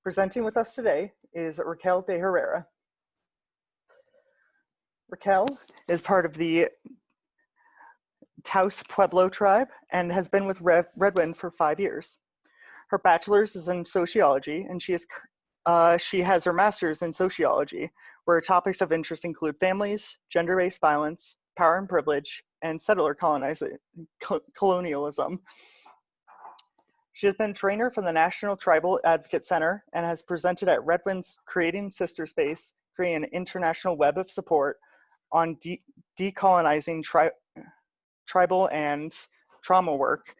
Presenting with us today is Raquel DeHerrera. Raquel is part of the Taos Pueblo tribe and has been with Redwind for 5 years. Her bachelor's is in sociology, and she has her master's in sociology, where her topics of interest include families, gender-based violence, power and privilege, and settler colonialism. She has been trainer for the National Tribal Advocate Center and has presented at Redwind's Creating Sister Space, creating an international web of support on decolonizing tribal and trauma work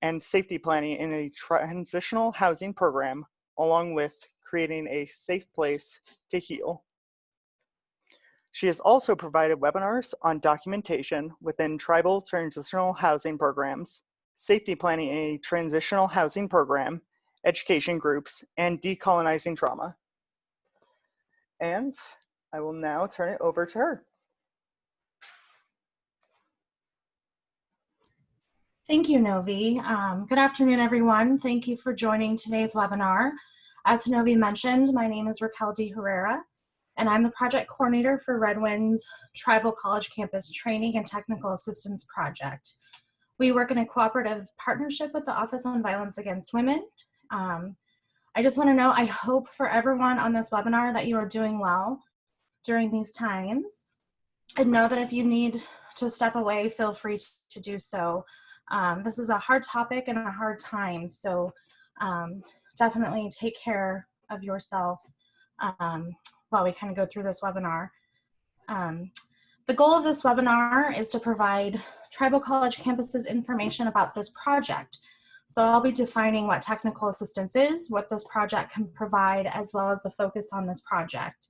and safety planning in a transitional housing program, along with creating a safe place to heal. She has also provided webinars on documentation within tribal transitional housing programs, safety planning in a transitional housing program, education groups, and decolonizing trauma. And I will now turn it over to her. Thank you, Novi. Good afternoon, everyone. Thank you for joining today's webinar. As Novi mentioned, my name is Raquel DeHerrera, and I'm the project coordinator for Redwind's Tribal College Campus Training and Technical Assistance Project. We work in a cooperative partnership with the Office on Violence Against Women. I just want to know, I hope for everyone on this webinar that you are doing well during these times. And know that if you need to step away, feel free to do so. This is a hard topic and a hard time, so definitely take care of yourself while we kind of go through this webinar. The goal of this webinar is to provide tribal college campuses information about this project. So I'll be defining what technical assistance is, what this project can provide, as well as the focus on this project,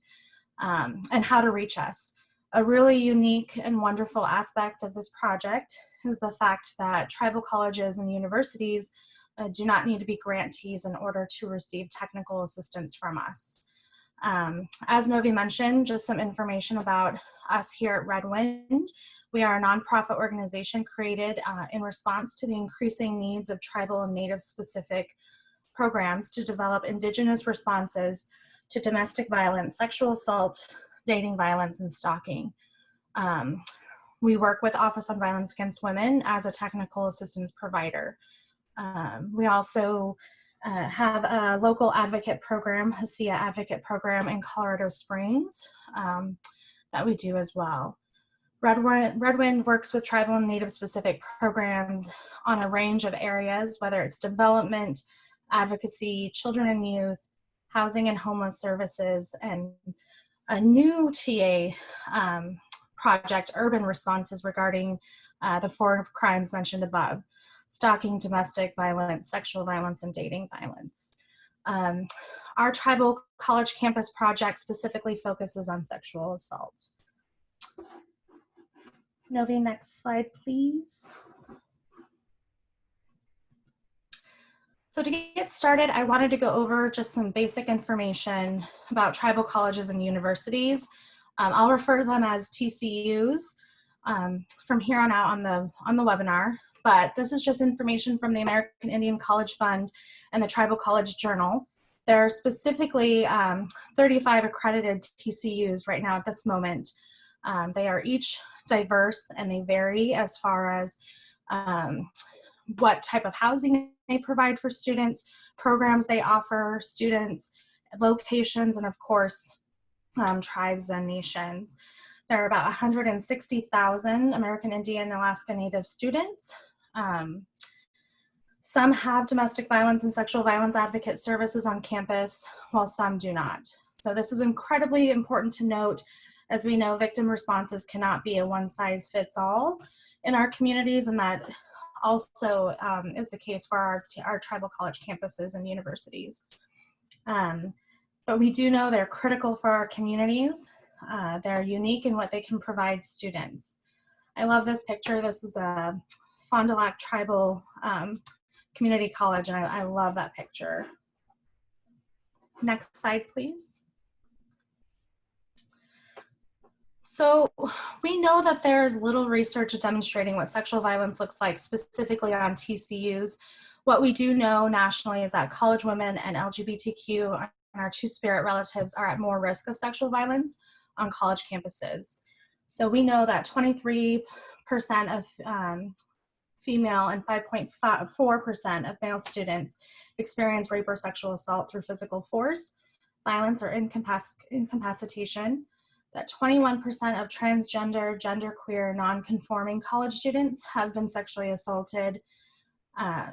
and how to reach us. A really unique and wonderful aspect of this project is the fact that tribal colleges and universities do not need to be grantees in order to receive technical assistance from us. As Novi mentioned, just some information about us here at Redwind. We are a nonprofit organization created in response to the increasing needs of tribal and Native specific programs to develop Indigenous responses to domestic violence, sexual assault, dating violence, and stalking. We work with Office on Violence Against Women as a technical assistance provider. We also have a local advocate program, HASIA advocate program in Colorado Springs that we do as well. Redwind works with tribal and Native specific programs on a range of areas, whether it's development, advocacy, children and youth, housing and homeless services, and a new TA project, urban responses regarding the 4 crimes mentioned above: stalking, domestic violence, sexual violence, and dating violence. Our tribal college campus project specifically focuses on sexual assault. Novi, next slide, please. So to get started, I wanted to go over just some basic information about tribal colleges and universities. I'll refer to them as TCUs from here on out on the webinar, but this is just information from the American Indian College Fund and the Tribal College Journal. There are specifically 35 accredited TCUs right now at this moment. They are each diverse and they vary as far as what type of housing they provide for students, programs they offer students, locations, and of course, tribes and nations. There are about 160,000 American Indian and Alaska Native students. Some have domestic violence and sexual violence advocate services on campus, while some do not. So this is incredibly important to note, as we know victim responses cannot be a one-size-fits-all in our communities, and that also is the case for our tribal college campuses and universities. But we do know they're critical for our communities. They're unique in what they can provide students. I love this picture. This is a Fond du Lac Tribal Community College, and I love that picture. Next slide, please. So we know that there's little research demonstrating what sexual violence looks like specifically on TCUs. What we do know nationally is that college women and LGBTQ and our two-spirit relatives are at more risk of sexual violence on college campuses. So we know that 23% of female and 5.4% of male students experience rape or sexual assault through physical force, violence, or incapacitation. That 21% of transgender, genderqueer, non-conforming college students have been sexually assaulted.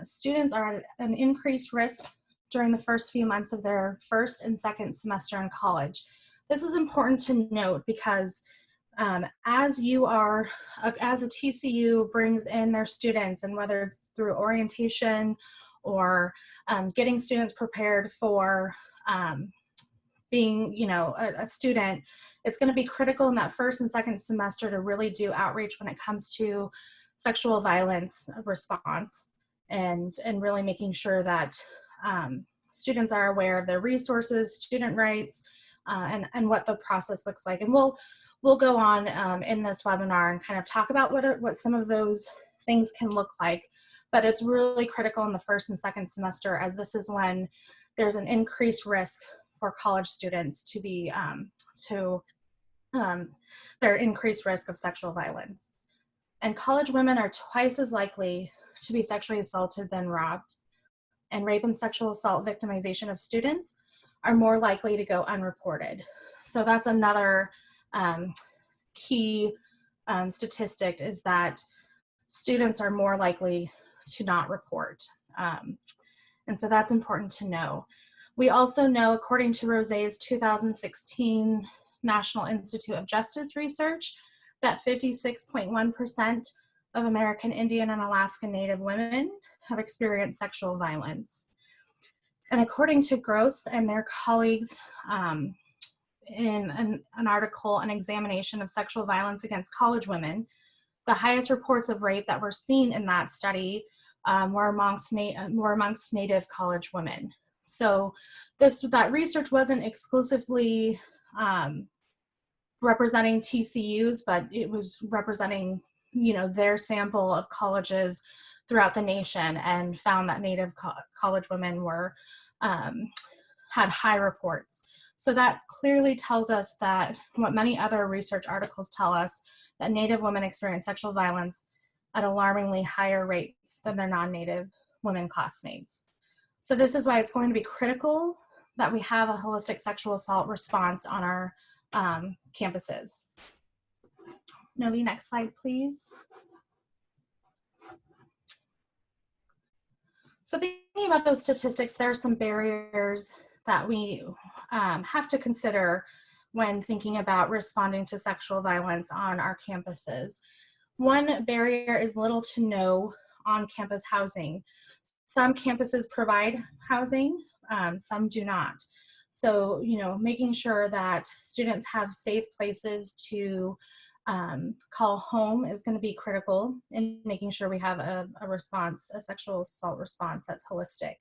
Students are at an increased risk during the first few months of their first and second semester in college. This is important to note because as a TCU brings in their students, and whether it's through orientation or getting students prepared for being, a student, it's going to be critical in that first and second semester to really do outreach when it comes to sexual violence response, and really making sure that students are aware of their resources, student rights, and what the process looks like. And we'll go on in this webinar and kind of talk about what some of those things can look like. But it's really critical in the first and second semester, as this is when there's an increased risk for college students to be their increased risk of sexual violence. And college women are twice as likely to be sexually assaulted than robbed. And rape and sexual assault victimization of students are more likely to go unreported. So that's another key statistic, is that students are more likely to not report. And so that's important to know. We also know, according to Rosé's 2016 National Institute of Justice research, that 56.1% of American Indian and Alaska Native women have experienced sexual violence. And according to Gross and their colleagues, in an article, An Examination of Sexual Violence Against College Women, the highest reports of rape that were seen in that study were amongst Native college women. So that research wasn't exclusively representing TCUs, but it was representing, their sample of colleges throughout the nation, and found that Native college women had high reports. So that clearly tells us that what many other research articles tell us, that Native women experience sexual violence at alarmingly higher rates than their non-Native women classmates. So this is why it's going to be critical that we have a holistic sexual assault response on our campuses. Novi, next slide, please. So thinking about those statistics, there are some barriers that we have to consider when thinking about responding to sexual violence on our campuses. One barrier is little to no on-campus housing. Some campuses provide housing, some do not. So, making sure that students have safe places to call home is going to be critical in making sure we have a response, a sexual assault response that's holistic.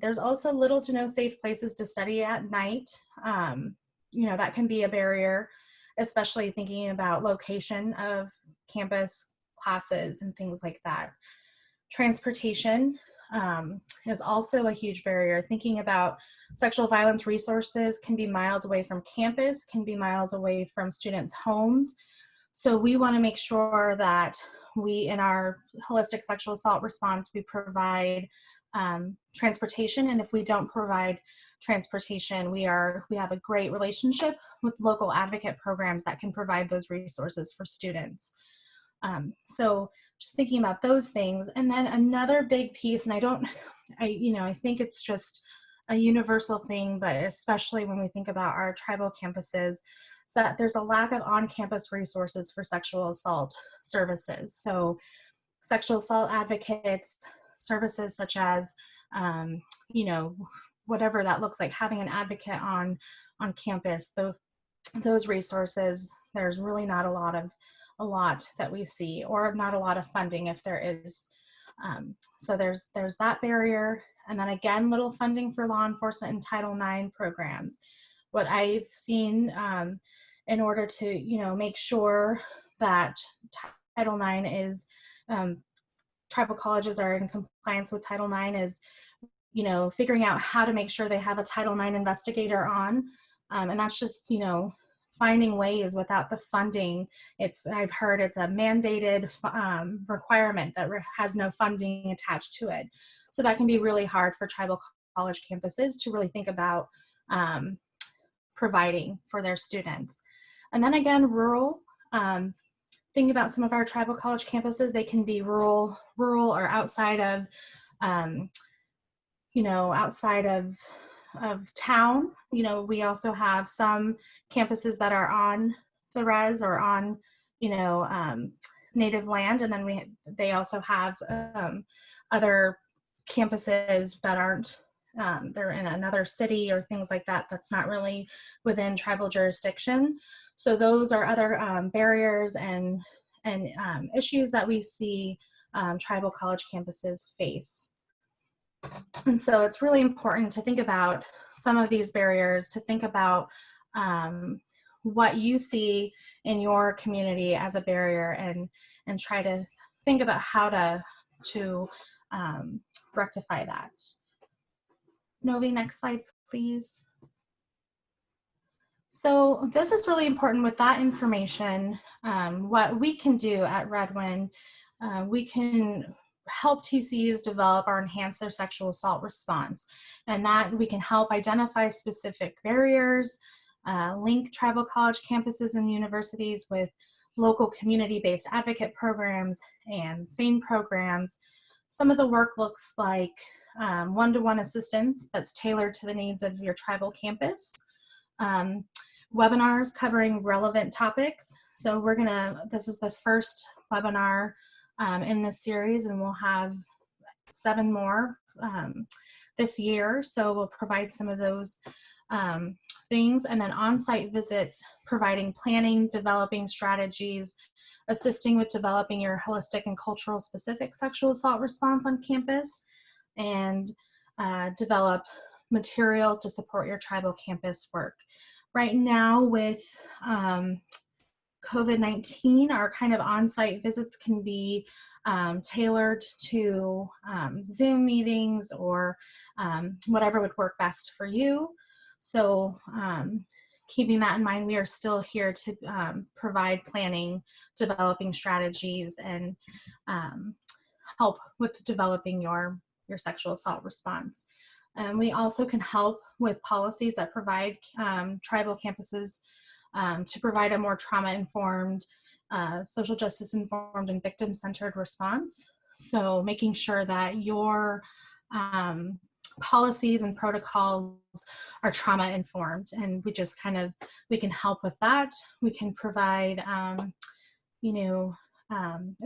There's also little to no safe places to study at night. That can be a barrier, especially thinking about location of campus classes and things like that. Transportation is also a huge barrier. Thinking about sexual violence resources can be miles away from campus, can be miles away from students' homes. So we want to make sure that we, in our holistic sexual assault response, we provide transportation. And if we don't provide transportation, we have a great relationship with local advocate programs that can provide those resources for students. So just thinking about those things. And then another big piece, and I think it's just a universal thing, but especially when we think about our tribal campuses, is that there's a lack of on-campus resources for sexual assault services. So sexual assault advocates, services such as, whatever that looks like, having an advocate on campus, those resources, there's really not a lot that we see, or not a lot of funding if there is. So there's that barrier. And then again, little funding for law enforcement and Title IX programs. What I've seen in order to, make sure that Title IX is tribal colleges are in compliance with Title IX is, you know, figuring out how to make sure they have a Title IX investigator on. And that's just, you know, finding ways without the funding. I've heard it's a mandated requirement that has no funding attached to it. So that can be really hard for tribal college campuses to really think about providing for their students. And then again, rural. Thinking about some of our tribal college campuses, they can be rural or outside of, you know, outside of town. You know, we also have some campuses that are on the res or on, you know, native land, and then they also have other campuses that aren't, they're in another city or things like that, that's not really within tribal jurisdiction. So those are other barriers and issues that we see tribal college campuses face. And so it's really important to think about some of these barriers, to think about what you see in your community as a barrier, and try to think about how to rectify that. Novi, next slide, please. So this is really important with that information. What we can do at Redwind, we can help TCUs develop or enhance their sexual assault response. And that we can help identify specific barriers, link tribal college campuses and universities with local community-based advocate programs and SANE programs. Some of the work looks like one-to-one assistance that's tailored to the needs of your tribal campus. Webinars covering relevant topics. So this is the first webinar in this series, and we'll have 7 more this year. So we'll provide some of those things, and then on-site visits, providing planning, developing strategies, assisting with developing your holistic and cultural specific sexual assault response on campus, and develop materials to support your tribal campus work. Right now with COVID-19, our kind of on-site visits can be tailored to Zoom meetings or whatever would work best for you. So keeping that in mind, we are still here to provide planning, developing strategies, and help with developing your sexual assault response. We also can help with policies that provide tribal campuses to provide a more trauma-informed, social justice-informed, and victim-centered response. So making sure that your policies and protocols are trauma-informed, and we can help with that. We can provide,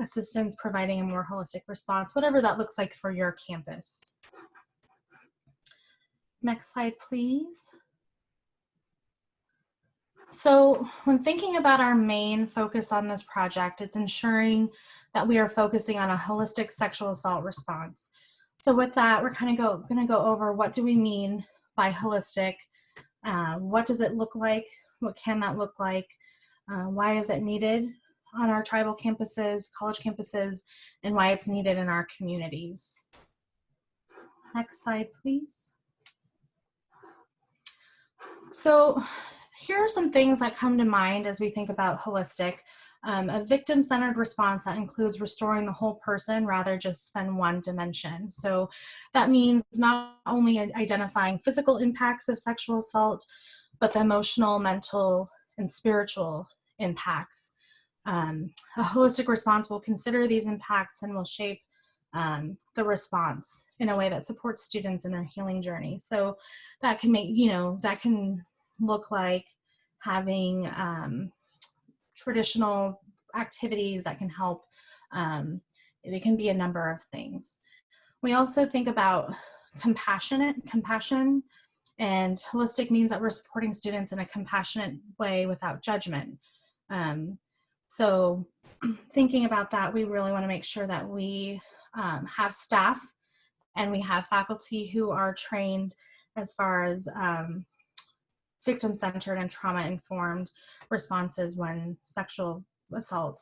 assistance providing a more holistic response, whatever that looks like for your campus. Next slide, please. So when thinking about our main focus on this project, it's ensuring that we are focusing on a holistic sexual assault response. So with that, we're kind of going to go over what do we mean by holistic, what does it look like, what can that look like, why is it needed on our tribal campuses, college campuses, and why it's needed in our communities. Next slide, please. So here are some things that come to mind as we think about holistic. A victim-centered response that includes restoring the whole person rather just than one dimension. So that means not only identifying physical impacts of sexual assault, but the emotional, mental, and spiritual impacts. A holistic response will consider these impacts and will shape the response in a way that supports students in their healing journey. So that can that can look like having traditional activities that can help. It can be a number of things. We also think about compassion, and holistic means that we're supporting students in a compassionate way without judgment. So thinking about that, we really want to make sure that we have staff and we have faculty who are trained as far as victim-centered and trauma-informed responses when sexual assault,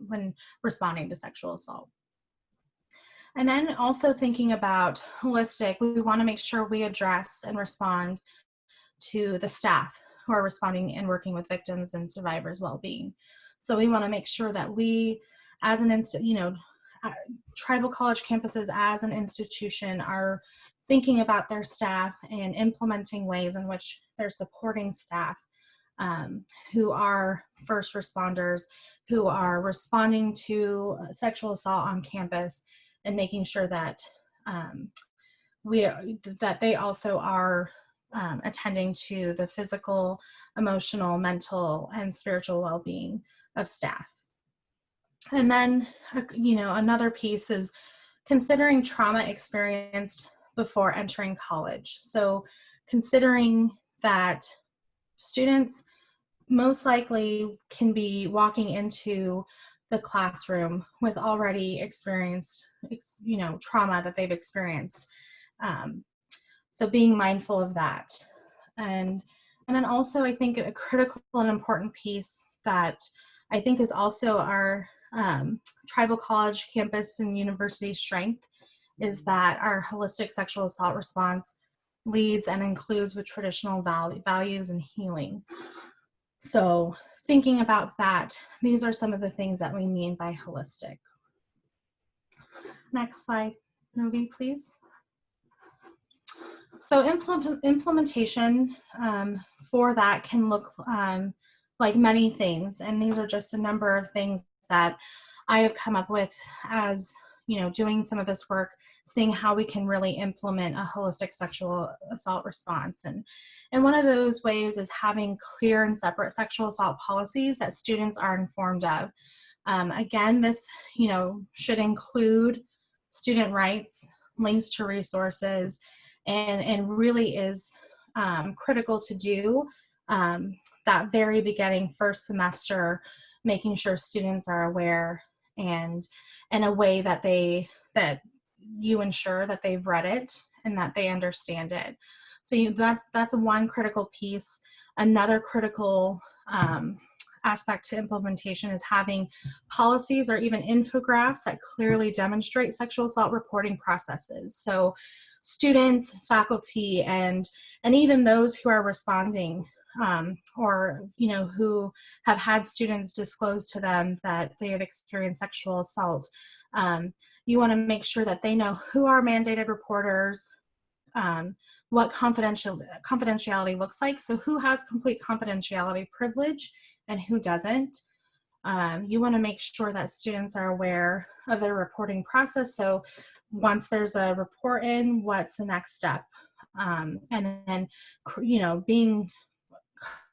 when responding to sexual assault. And then also thinking about holistic, we want to make sure we address and respond to the staff who are responding and working with victims and survivors' well-being. So we want to make sure that we, as an tribal college campuses as an institution are thinking about their staff and implementing ways in which they're supporting staff who are first responders, who are responding to sexual assault on campus, and making sure that that they also are attending to the physical, emotional, mental, and spiritual well-being of staff. And then, another piece is considering trauma experienced before entering college. So considering that students most likely can be walking into the classroom with already experienced, trauma that they've experienced. So being mindful of that. And then also I think a critical and important piece that I think is also our tribal college campus and university strength is that our holistic sexual assault response leads and includes with traditional values and healing. So thinking about that, these are some of the things that we mean by holistic. Next slide, Novi, please. So implementation for that can look like many things, and these are just a number of things that I have come up with as doing some of this work, seeing how we can really implement a holistic sexual assault response. And one of those ways is having clear and separate sexual assault policies that students are informed of. Again, this should include student rights, links to resources, and really is critical to do that very beginning first semester, making sure students are aware and in a way that you ensure that they've read it and that they understand it. So that's one critical piece. Another critical aspect to implementation is having policies or even infographics that clearly demonstrate sexual assault reporting processes. So students, faculty, and even those who are responding or who have had students disclose to them that they have experienced sexual assault, you want to make sure that they know who are mandated reporters, what confidentiality looks like, so who has complete confidentiality privilege and who doesn't. You want to make sure that students are aware of their reporting process. So once there's a report in, what's the next step? And then, being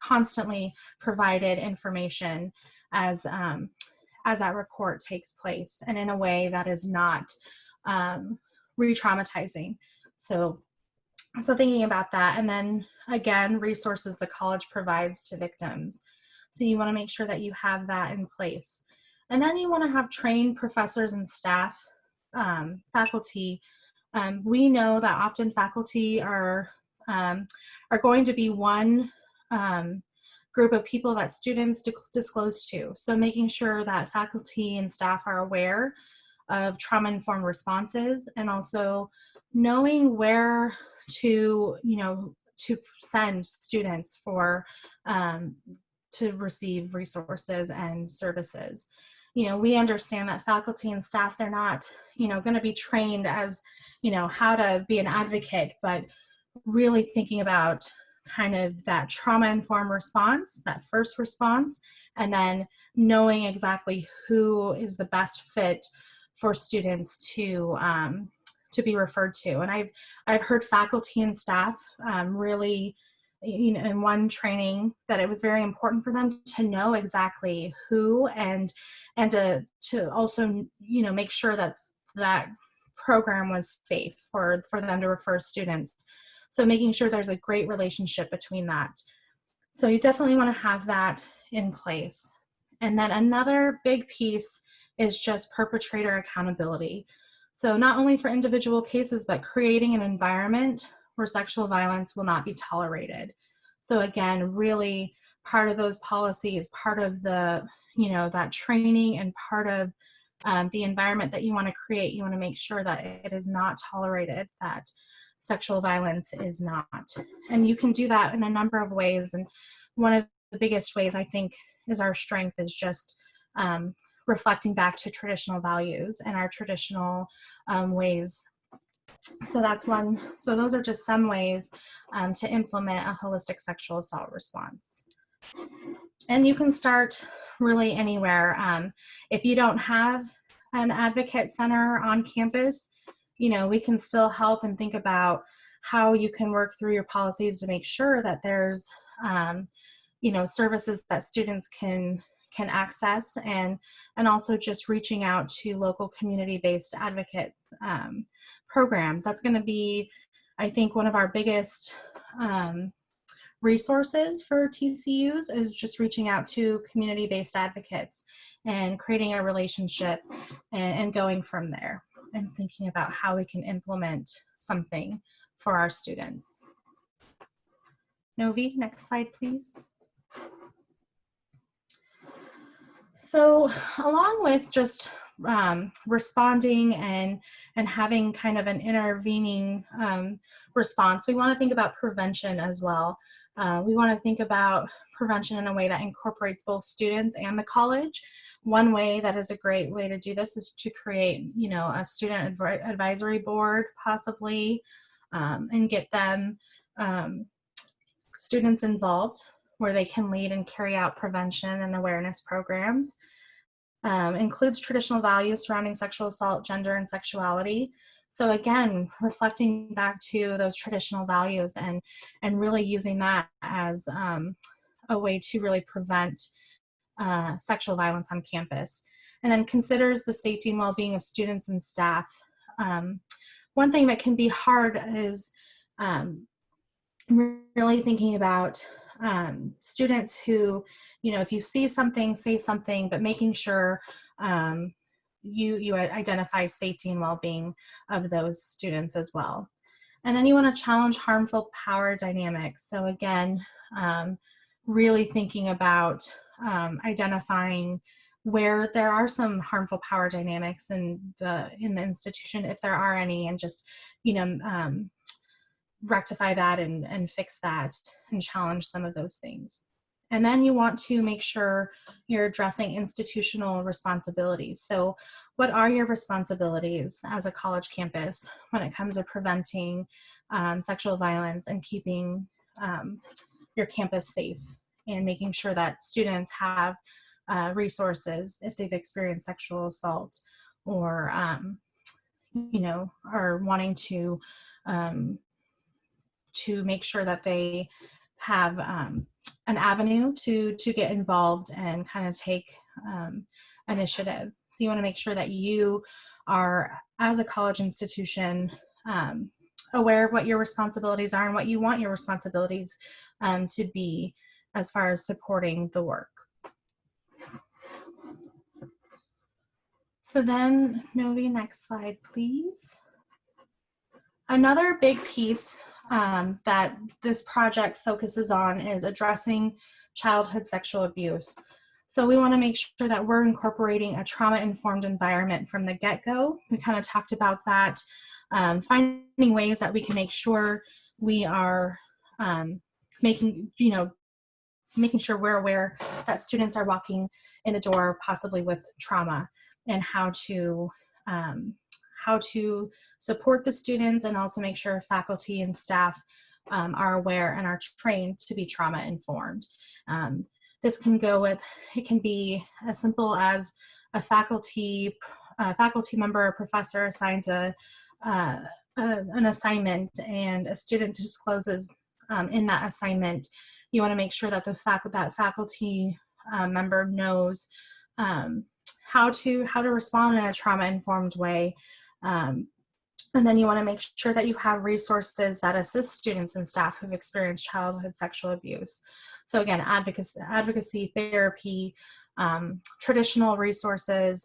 constantly provided information as that report takes place, and in a way that is not re-traumatizing. So thinking about that, and then again, resources the college provides to victims. So you want to make sure that you have that in place. And then you want to have trained professors and staff, faculty. We know that often faculty are going to be one group of people that students disclose to. So making sure that faculty and staff are aware of trauma-informed responses, and also knowing where to send students for to receive resources and services. We understand that faculty and staff, they're not going to be trained as how to be an advocate, but really thinking about kind of that trauma-informed response, that first response, and then knowing exactly who is the best fit for students to be referred to. And I've heard faculty and staff really, in one training, that it was very important for them to know exactly who and to also make sure that that program was safe for them to refer students. So making sure there's a great relationship between that. So you definitely want to have that in place. And then another big piece is just perpetrator accountability. So not only for individual cases, but creating an environment where sexual violence will not be tolerated. So again, really part of those policies, part of the, that training, and part of the environment that you want to create, you want to make sure that it is not tolerated, that sexual violence is not. And you can do that in a number of ways. And one of the biggest ways, I think, is our strength is just reflecting back to traditional values and our traditional ways. So that's one. So those are just some ways to implement a holistic sexual assault response. And you can start really anywhere. If you don't have an advocate center on campus, we can still help and think about how you can work through your policies to make sure that there's, services that students can access, and also just reaching out to local community-based advocate programs. That's going to be, I think, one of our biggest resources for TCUs is just reaching out to community-based advocates and creating a relationship and going from there and thinking about how we can implement something for our students. Novi, next slide, please. So along with just responding and having kind of an intervening response, we want to think about prevention as well. We want to think about prevention in a way that incorporates both students and the college. One way that is a great way to do this is to create, a student advisory board possibly, and get them students involved where they can lead and carry out prevention and awareness programs. Includes traditional values surrounding sexual assault, gender, and sexuality. So again, reflecting back to those traditional values and really using that as a way to really prevent sexual violence on campus. And then considers the safety and well-being of students and staff. One thing that can be hard is really thinking about students who, if you see something, say something, but making sure you identify safety and well-being of those students as well. And then you want to challenge harmful power dynamics. So again, really thinking about identifying where there are some harmful power dynamics in the institution, if there are any, and just, rectify that and fix that and challenge some of those things. And then you want to make sure you're addressing institutional responsibilities. So what are your responsibilities as a college campus when it comes to preventing sexual violence and keeping your campus safe, and making sure that students have resources if they've experienced sexual assault, or are wanting to make sure that they have an avenue to get involved and kind of take initiative. So you want to make sure that you are, as a college institution, aware of what your responsibilities are and what you want your responsibilities to be as far as supporting the work. So then, Novi, next slide, please. Another big piece that this project focuses on is addressing childhood sexual abuse. So we want to make sure that we're incorporating a trauma-informed environment from the get-go. We kind of talked about that, finding ways that we can make sure we are making sure we're aware that students are walking in the door possibly with trauma, and how to support the students, and also make sure faculty and staff are aware and are trained to be trauma informed. This can go with, it can be as simple as a faculty member or professor assigns an assignment, and a student discloses in that assignment. You want to make sure that that faculty member knows how to respond in a trauma-informed way. And then you want to make sure that you have resources that assist students and staff who've experienced childhood sexual abuse. So again, advocacy, therapy, traditional resources,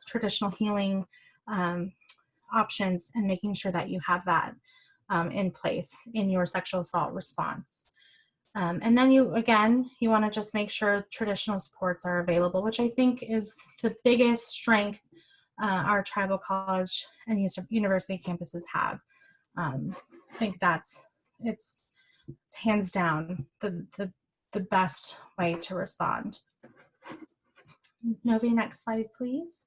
traditional healing options, and making sure that you have that in place in your sexual assault response. And then you want to just make sure traditional supports are available, which I think is the biggest strength our tribal college and university campuses have. I think it's hands down the best way to respond. Novi, next slide, please.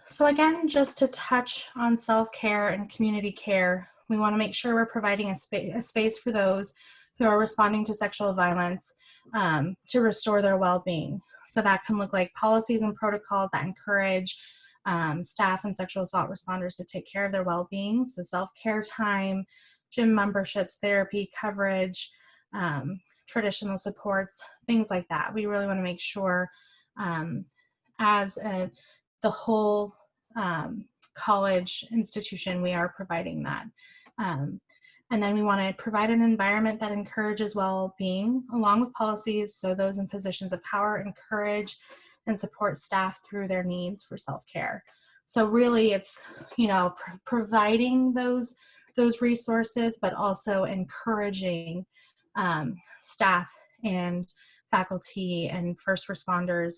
So again, just to touch on self-care and community care, we want to make sure we're providing a space for those who are responding to sexual violence to restore their well-being. So that can look like policies and protocols that encourage staff and sexual assault responders to take care of their well-being. So self-care time, gym memberships, therapy coverage, traditional supports, things like that. We really want to make sure the whole college institution, we are providing that. And then we want to provide an environment that encourages well-being along with policies, so those in positions of power encourage and support staff through their needs for self-care. So really it's, providing those resources, but also encouraging staff and faculty and first responders,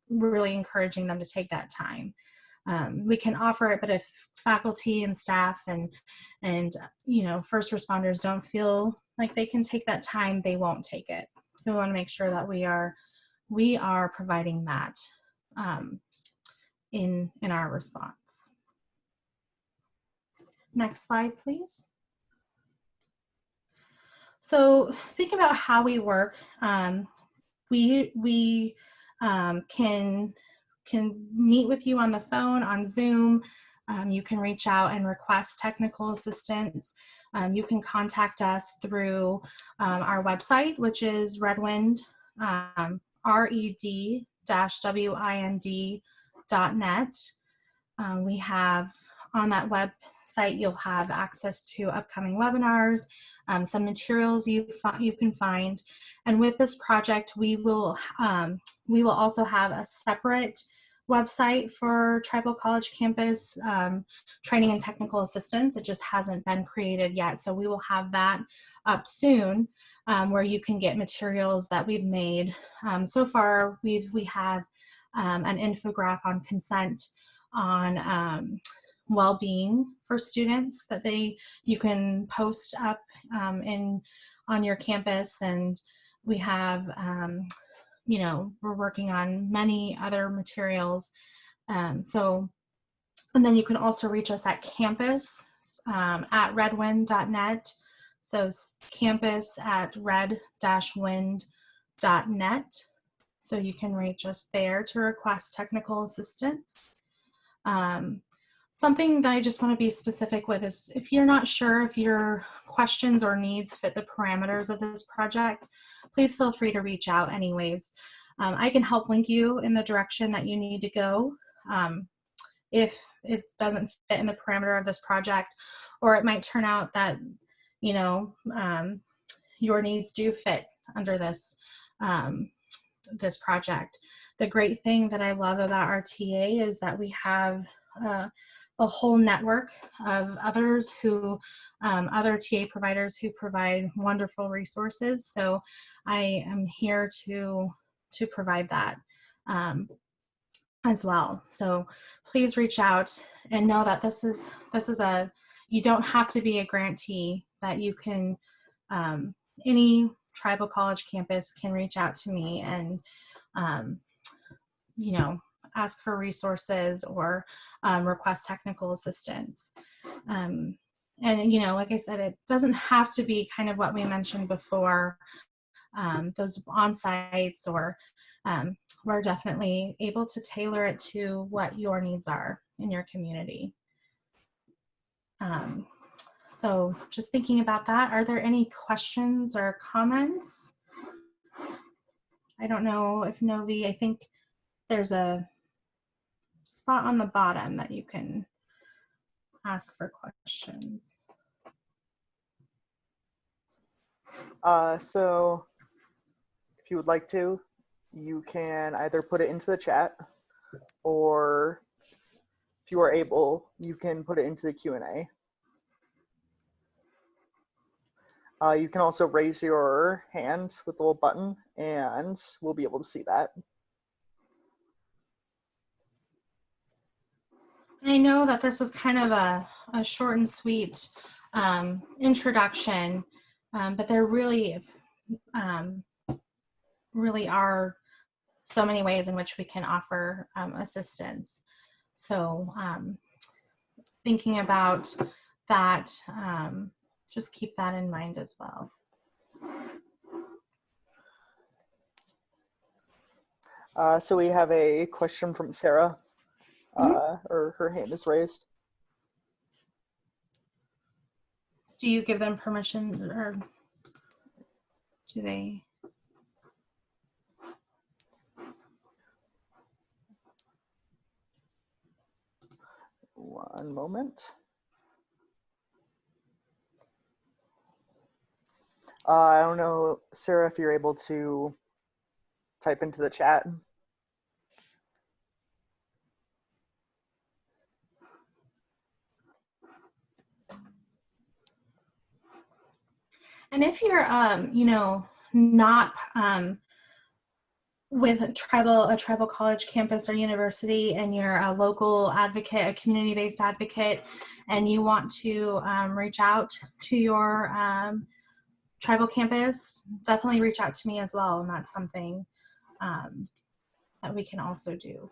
really encouraging them to take that time. We can offer it, but if faculty and staff and first responders don't feel like they can take that time, they won't take it. So we want to make sure that we are providing that in our response. Next slide, please. So think about how we work. We can meet with you on the phone, on Zoom. You can reach out and request technical assistance. You can contact us through our website, which is redwind, red-wind.net. We have on that website, you'll have access to upcoming webinars, some materials you can find. And with this project, we will also have a separate website for Tribal College Campus training and technical assistance. It just hasn't been created yet. So we will have that up soon where you can get materials that we've made. So far, we have an infographic on consent, on well-being for students that you can post up on your campus, and we have we're working on many other materials. And then you can also reach us at campus at redwind.net. So campus at red-wind.net. So you can reach us there to request technical assistance. Something that I just want to be specific with is if you're not sure if your questions or needs fit the parameters of this project, please feel free to reach out anyways. I can help link you in the direction that you need to go if it doesn't fit in the parameter of this project, or it might turn out that, your needs do fit under this, this project. The great thing that I love about our TA is that we have a whole network of others who, other TA providers who provide wonderful resources. So I am here to provide that as well. So please reach out and know that this is you don't have to be a grantee, that you can, any tribal college campus can reach out to me and, ask for resources or request technical assistance. And, like I said, it doesn't have to be kind of what we mentioned before, those on-sites, or we're definitely able to tailor it to what your needs are in your community. So just thinking about that, are there any questions or comments? I don't know if Novi, I think there's a spot on the bottom that you can ask for questions. So if you would like to, you can either put it into the chat, or if you are able, you can put it into the Q&A. You can also raise your hand with the little button, and we'll be able to see that. I know that this was kind of a short and sweet introduction, but there um, really are so many ways in which we can offer assistance. So thinking about that, just keep that in mind as well. So we have a question from Sarah, or her hand is raised. Do you give them permission, or do they? One moment. I don't know, Sarah, if you're able to type into the chat. And if you're, not with a tribal college campus or university, and you're a local advocate, a community-based advocate, and you want to reach out to your tribal campus, definitely reach out to me as well. And that's something that we can also do.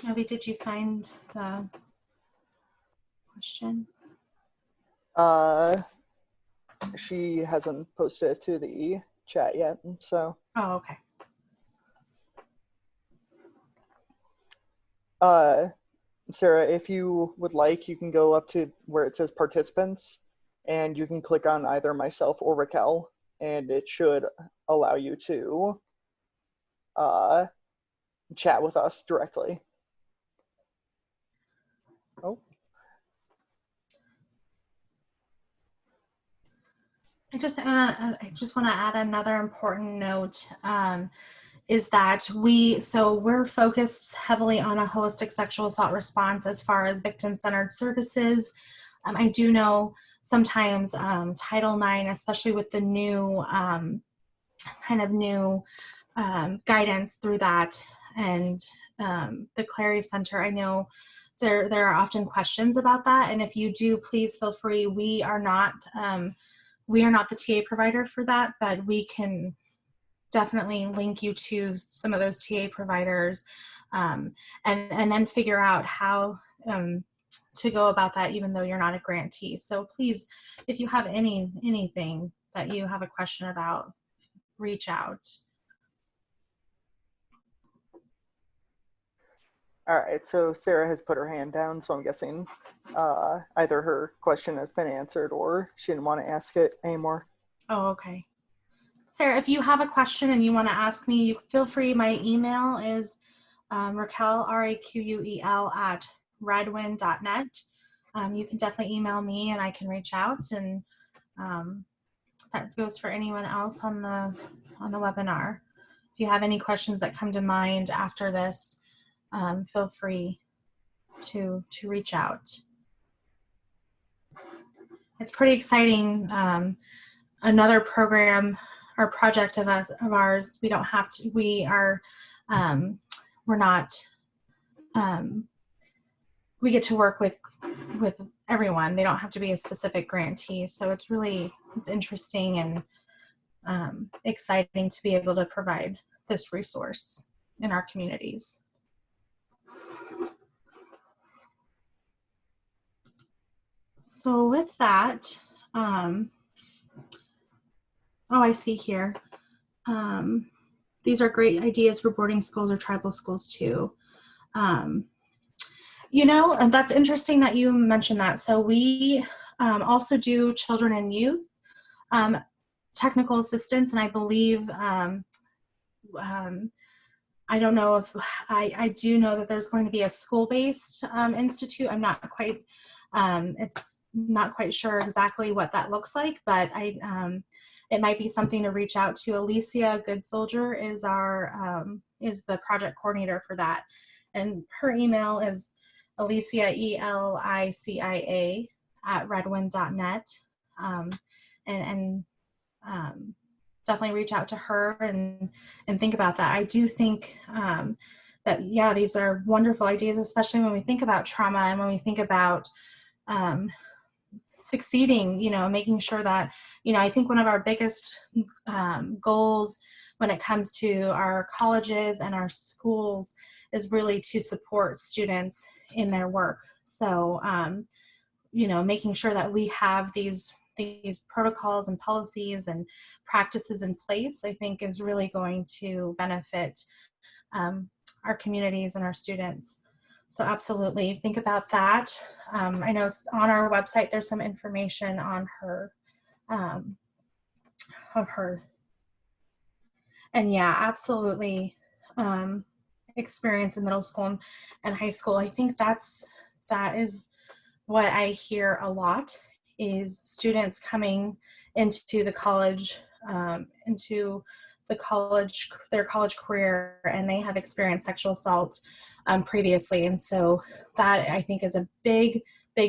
Abby, did you find the question? She hasn't posted it to the chat yet, so. Oh, okay. Sarah, if you would like, you can go up to where it says participants, and you can click on either myself or Raquel, and it should allow you to chat with us directly. Oh. I just want to add another important note, is that we're focused heavily on a holistic sexual assault response as far as victim-centered services. I do know sometimes Title IX, especially with the new guidance through that, and the Clary Center, I know there are often questions about that. And if you do, please feel free. We are not the TA provider for that, but we can definitely link you to some of those TA providers, and then figure out how to go about that, even though you're not a grantee. So please, if you have anything that you have a question about, reach out. All right, so Sarah has put her hand down, so I'm guessing either her question has been answered or she didn't want to ask it anymore. Oh, okay. Sarah, if you have a question and you want to ask me, you feel free. My email is Raquel, RAQUEL, @redwind.net. You can definitely email me and I can reach out, and that goes for anyone else on the webinar. If you have any questions that come to mind after this, feel free to reach out. It's pretty exciting. Another program or project of ours, we don't have to, we're not, we get to work with everyone. They don't have to be a specific grantee. So it's interesting and exciting to be able to provide this resource in our communities. So with that, I see here. These are great ideas for boarding schools or tribal schools too. And that's interesting that you mentioned that. So we also do children and youth technical assistance, and I believe, I don't know if I do know that there's going to be a school-based institute. I'm not quite, it's not quite sure exactly what that looks like, but it might be something to reach out to. Alicia Good Soldier is the project coordinator for that, and her email is Alicia, ELICIA, at redwind.net. And definitely reach out to her and think about that. I do think that, yeah, these are wonderful ideas, especially when we think about trauma and when we think about succeeding, making sure that, I think one of our biggest goals when it comes to our colleges and our schools is really to support students in their work. So, making sure that we have these protocols and policies and practices in place, I think is really going to benefit our communities and our students. So absolutely think about that. I know on our website there's some information on her, of her. And yeah, absolutely experience in middle school and high school. I think that is what I hear a lot, is students coming into the college, their college career, and they have experienced sexual assault previously. And so that, I think, is a big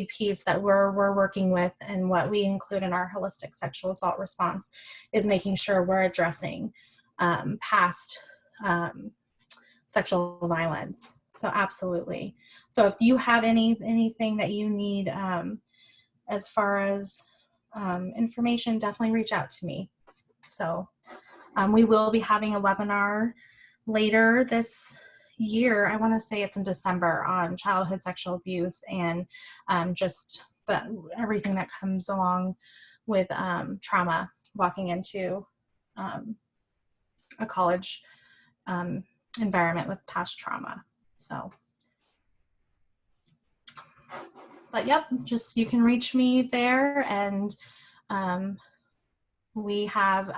piece that we're working with, and what we include in our holistic sexual assault response is making sure we're addressing past sexual violence. So absolutely. So if you have anything that you need as far as information, definitely reach out to me. So we will be having a webinar later this year. I want to say it's in December, on childhood sexual abuse and just everything that comes along with trauma, walking into a college environment with past trauma. So, but yep, just you can reach me there, and we have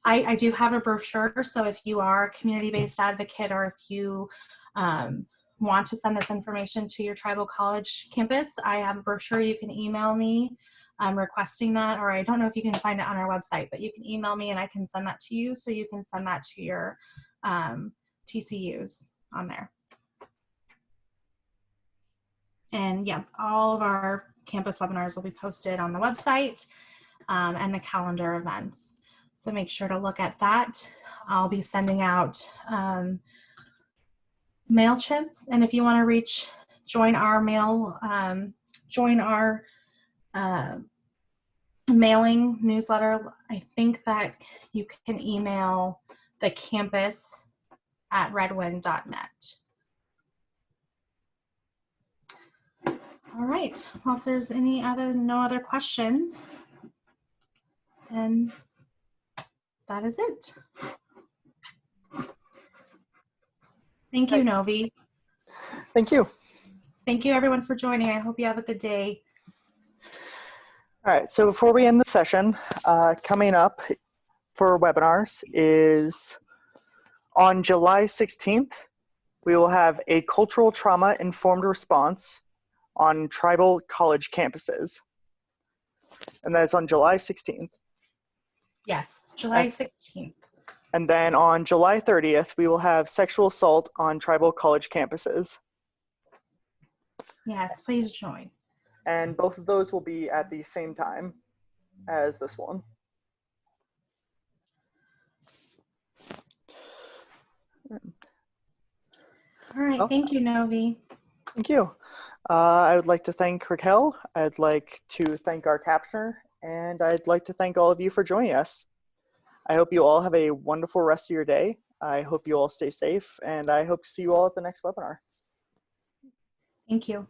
I do have a brochure, so if you are a community-based advocate, or if you want to send this information to your tribal college campus, I have a brochure. You can email me requesting that, or I don't know if you can find it on our website, but you can email me and I can send that to you, so you can send that to your TCUs on there. And yeah, all of our campus webinars will be posted on the website and the calendar events. So make sure to look at that. I'll be sending out MailChimps, and if you want to join our mailing newsletter, I think that you can email the campus at redwind.net. All right, well, if there's no other questions, then that is it. Thank you, Novi. Thank you. Thank you, everyone, for joining. I hope you have a good day. All right, so before we end the session, coming up for webinars is on July 16th, we will have a cultural trauma-informed response on tribal college campuses. And that's on July 16th. Yes, July 16th. And then on July 30th, we will have sexual assault on tribal college campuses. Yes, please join. And both of those will be at the same time as this one. All right, thank you, Novi. Thank you. I would like to thank Raquel. I'd like to thank our captioner, and I'd like to thank all of you for joining us. I hope you all have a wonderful rest of your day. I hope you all stay safe, and I hope to see you all at the next webinar. Thank you.